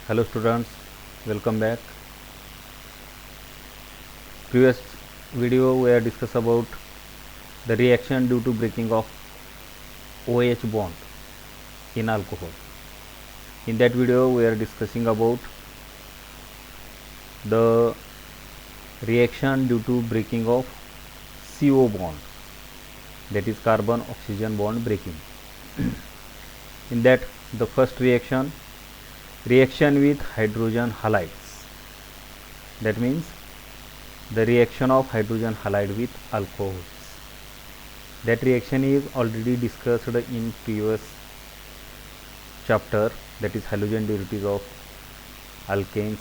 Hello students, welcome back. Previous video we have discussed about the reaction due to breaking of OH bond in alcohol. In that video we are discussing about the reaction due to breaking of CO bond, that is carbon oxygen bond breaking. In that the first reaction with hydrogen halides, that means the reaction of hydrogen halide with alcohols. That reaction is already discussed in previous chapter, that is halogen derivatives of alkanes,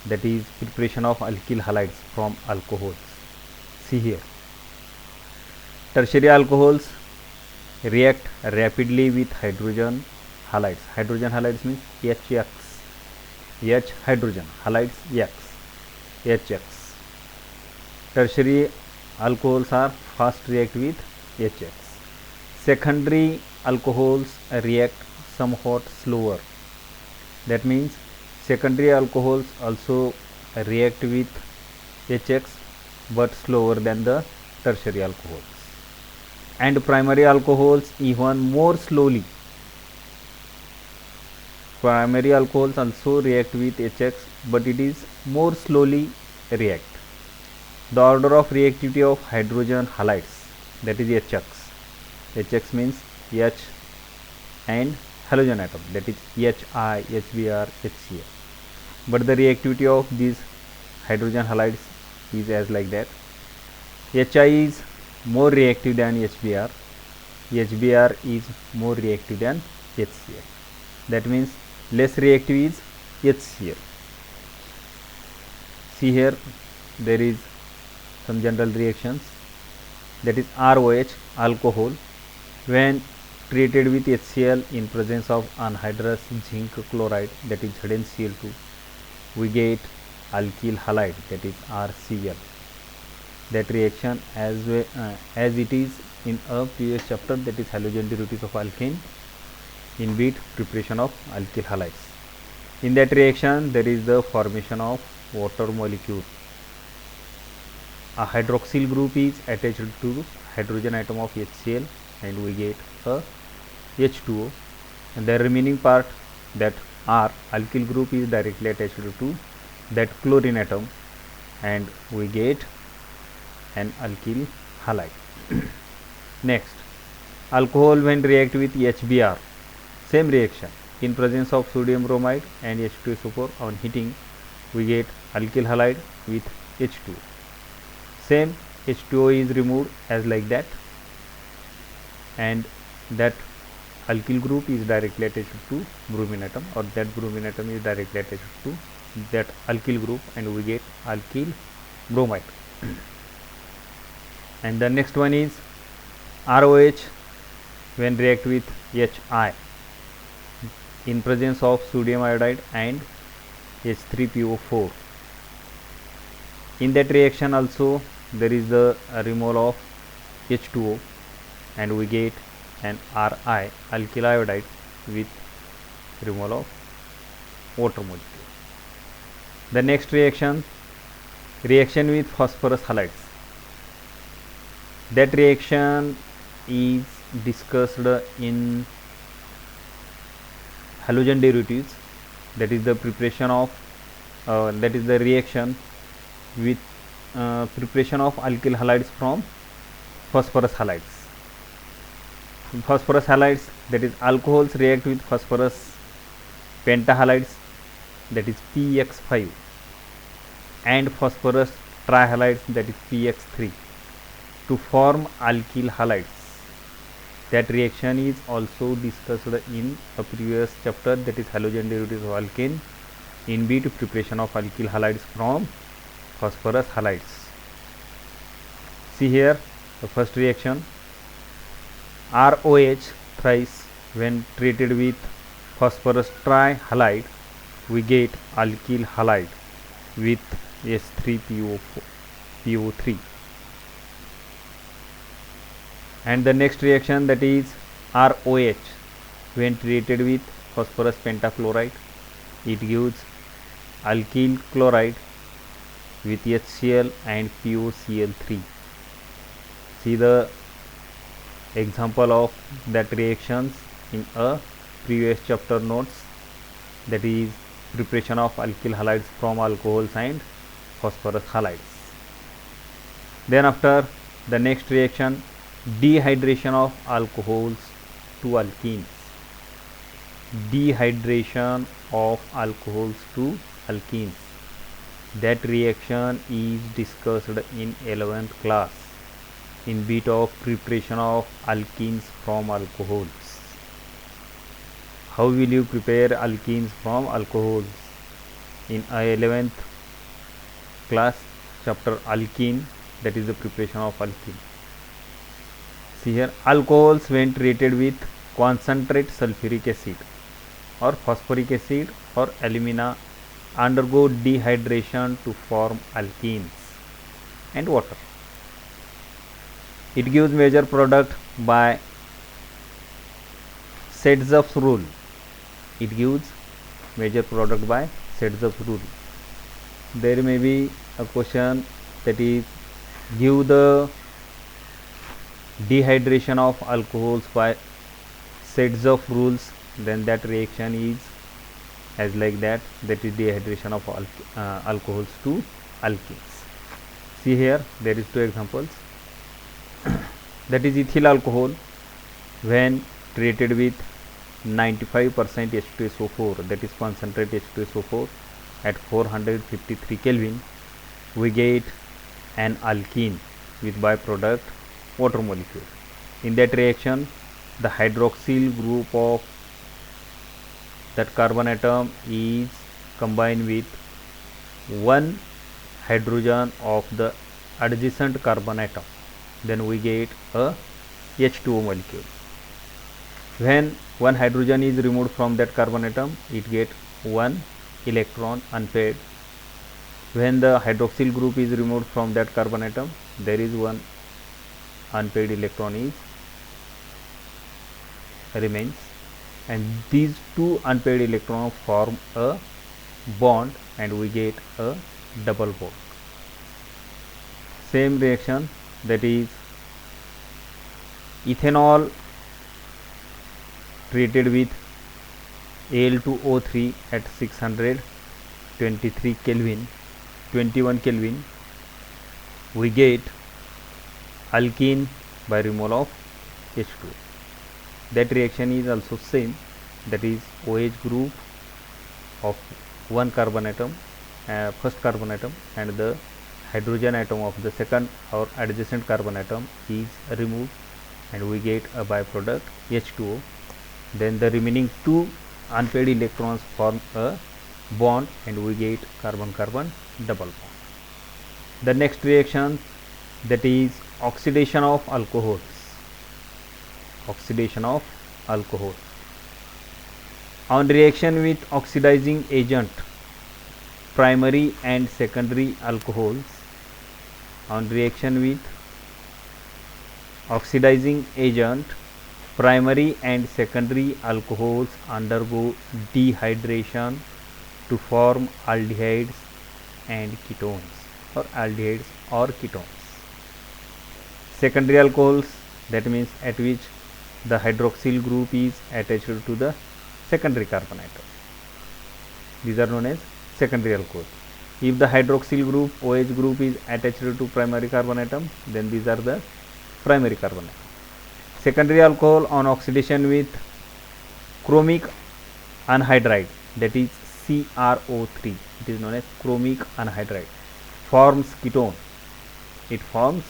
that is preparation of alkyl halides from alcohols. See here, tertiary alcohols react rapidly with hydrogen halides. Hydrogen halides means HX, H hydrogen, halides X, HX. Tertiary alcohols are fast react with HX. Secondary alcohols react somewhat slower. That means secondary alcohols also react with HX but slower than the tertiary alcohols. And primary alcohols even more slowly. Primary alcohols also react with HX but it is more slowly react. The order of reactivity of hydrogen halides, that is HX. HX means H and halogen atom, that is HI, HBr, HCl. But the reactivity of these hydrogen halides is as like that. HI is more reactive than HBr, HBr is more reactive than HCl. That means less reactive is HCl. See here, there is some general reactions, that is ROH, alcohol, when treated with HCl in presence of anhydrous zinc chloride, that is ZnCl2, we get alkyl halide, that is RCl. That reaction as it is in a previous chapter, that is halogen derivatives of alkane in beat preparation of alkyl halides. In that reaction there is the formation of water molecule. A hydroxyl group is attached to hydrogen atom of HCl and we get a H2O, and the remaining part, that R, alkyl group, is directly attached to that chlorine atom and we get an alkyl halide. Next, alcohol when react with HBr, same reaction, in presence of sodium bromide and H2SO4, on heating we get alkyl halide with H2O. Same H2O is removed as like that, and that alkyl group is directly attached to bromine atom, or that bromine atom is directly attached to that alkyl group and we get alkyl bromide. And the next one is ROH when react with HI in presence of sodium iodide and H3PO4. In that reaction also there is the removal of H2O and we get an RI, alkyl iodide, with removal of water molecule. The next reaction with phosphorus halides. That reaction is discussed in halogen derivatives, that is the preparation of that is the reaction with preparation of alkyl halides from phosphorus halides. Phosphorus halides, that is alcohols react with phosphorus pentahalides, that is PX5, and phosphorus trihalides, that is PX3, to form alkyl halides. That reaction is also discussed in a previous chapter, that is halogen derivatives of alkane in beat preparation of alkyl halides from phosphorus halides. See here, the first reaction, ROH thrice when treated with phosphorus trihalide we get alkyl halide with H3PO3. And the next reaction, that is ROH when treated with phosphorus pentachloride It gives alkyl chloride with HCl and POCl3. See the example of that reactions in a previous chapter notes, that is preparation of alkyl halides from alcohols and phosphorus halides. Then after the next reaction, dehydration of alcohols to alkenes. Dehydration of alcohols to alkenes. That reaction is discussed in 11th class in bit of preparation of alkenes from alcohols. How will you prepare alkenes from alcohols? In 11th class chapter alkene, that is the preparation of alkene. See here, alcohols when treated with concentrate sulfuric acid or phosphoric acid or alumina undergo dehydration to form alkenes and water. It gives major product by Sedgwick's rule. It gives major product by Sedgwick's rule. There may be a question, that is, give the dehydration of alcohols by Sedgwick's rules, then that reaction is as like that, that is dehydration of alcohols to alkenes. See here, there is two examples. That is ethyl alcohol when treated with 95% H2SO4, that is concentrate H2SO4 at 453 Kelvin, we get an alkene with byproduct water molecule. In that reaction, the hydroxyl group of that carbon atom is combined with one hydrogen of the adjacent carbon atom, then we get a H2O molecule. When one hydrogen is removed from that carbon atom, it gets one electron unpaired. When the hydroxyl group is removed from that carbon atom, there is one unpaired electron remains, and these two unpaired electrons form a bond and we get a double bond. Same reaction, that is ethanol treated with Al2O3 at 623 Kelvin, 21 Kelvin, we get alkene by removal of H2. That reaction is also same, that is OH group of one carbon atom, first carbon atom, and the hydrogen atom of the second or adjacent carbon atom is removed and we get a byproduct H2O. Then the remaining two unpaired electrons form a bond and we get carbon-carbon double bond. The next reaction, that is oxidation of alcohols. Oxidation of alcohol. On reaction with oxidizing agent, primary and secondary alcohols, on reaction with oxidizing agent, primary and secondary alcohols undergo dehydration to form aldehydes and ketones, or aldehydes or ketones. Secondary alcohols, that means at which the hydroxyl group is attached to the secondary carbon atom. These are known as secondary alcohols. If the hydroxyl group, OH group, is attached to primary carbon atom, then these are the primary carbon atom. Secondary alcohol on oxidation with chromic anhydride, that is CrO3, it is known as chromic anhydride, forms ketone. It forms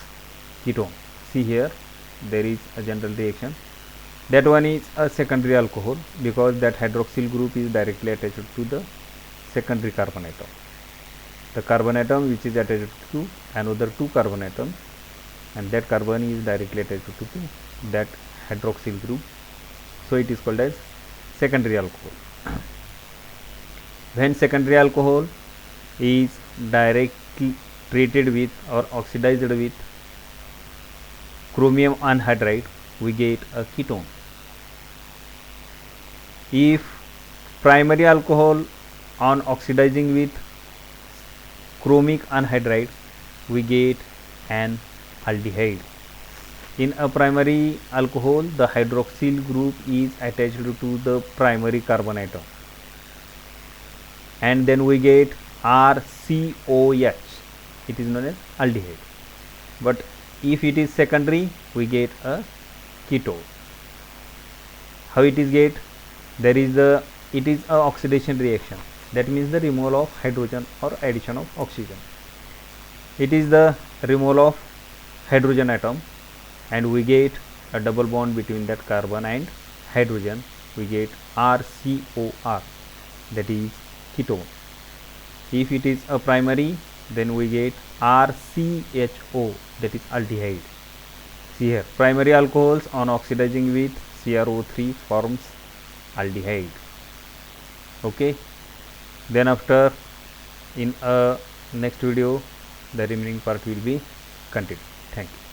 ketone. See here, there is a general reaction. That one is a secondary alcohol because that hydroxyl group is directly attached to the secondary carbon atom. The carbon atom which is attached to another two carbon atoms, and that carbon is directly attached to that hydroxyl group, so it is called as secondary alcohol. When secondary alcohol is directly treated with or oxidized with chromium anhydride, we get a ketone. If primary alcohol on oxidizing with chromic anhydride we get an aldehyde. In a primary alcohol, the hydroxyl group is attached to the primary carbon atom, and then we get RCOH. It is known as aldehyde. But if it is secondary, we get a ketone. How it is get? It is a oxidation reaction. That means the removal of hydrogen or addition of oxygen. It is the removal of hydrogen atom, and we get a double bond between that carbon and hydrogen. We get RCOR, that is ketone. If it is a primary, then we get RCHO, that is aldehyde. See here, primary alcohols on oxidizing with CrO3 forms aldehyde. Okay, then after, in a next video, the remaining part will be continued. Thank you.